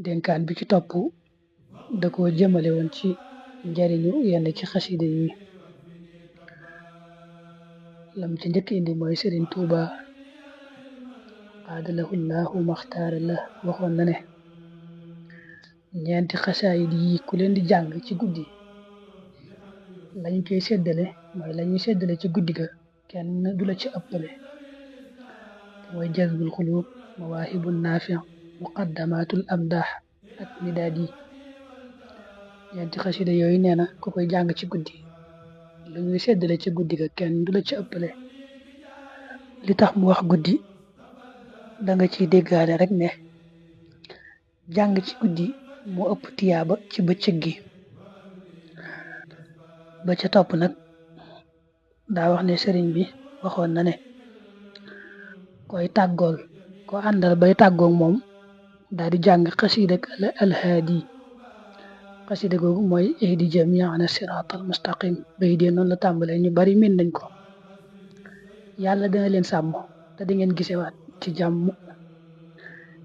dénkaan bi ci topp da ko jëmale woon ci njariñu yenn ci xasida yi lam ci njëkk indi mooy Sëriñ Tuuba qaadalahu llahu maxtaara la waxoon na ne ñeenti xasaayid yi ku leen di jàng ci guddi lañ koy séddale mooy la ñuy séddale ci guddi ga kenn du la ci ëppale te mooy jazbul xuluub mawaahibun naafi muqaddamatul amdaax ak midaad yi ñeenti xasida yooyu nee na ku koy jàng ci guddi lu ñuy séddale ci guddi ga kenn du la ci ëppale li tax mu wax guddi da nga ciy déggaale rek ne jàng ci guddi moo ëpp tiyaaba ci bëccëg gi ba ca topp nag daa wax ne sëriñ bi waxoon na ne koy tàggool ko àndal bay tàggoog moom daal di jàng xasida alhaadi xasida googu mooy ihdi jamiana siraatal mustaqim bay dee noonu la tàmbalee ñu bari min nañ ko yàlla dana leen sàmm te di ngeen gisewaat ci jàmm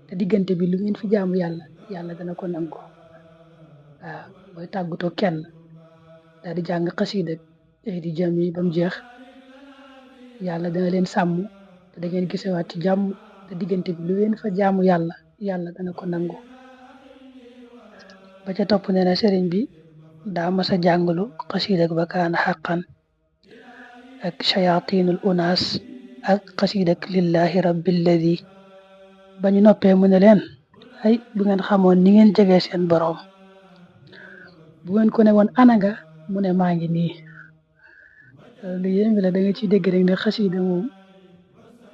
te diggante bi lu ngeen fi jaamu yàlla dana ko nangu waaw booy tàggatoo kenn daal di jàng xasida ihdi jami ba mu jeex yàlla dana leen sàmm te da ngeen gisewaat ci jàmm te diggante bi lu ngeen fa jaamu yàlla dana ko nangu ba ca topp nee na sëriñ bi daa mas a jàngalu xasida ba kaana xaqan ak shayatinul unaas ak xasida lillahi rabbilladi ba ñu noppee mu ne leen ay bu ngeen xamoon ni ngeen jegee seen boroom bu ngeen ko ne woon ananga mu ne maa ngi nii lu yéeme la da nga ciy dégg rek ne xasida moom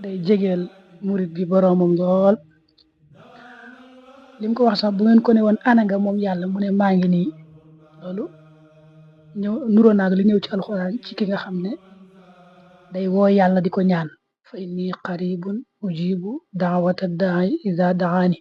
day jegeel murit bi boroomam lool lim ko wax sax bu ngeen ko ne woon ananga moom yàlla mu ne maa ngi nii loolu ñëw nuroo naag li ñëw ci alxuraan ci ki nga xam ne day woo yàlla di ko ñaan fa inni qaribun ujibu daawata daai ida daani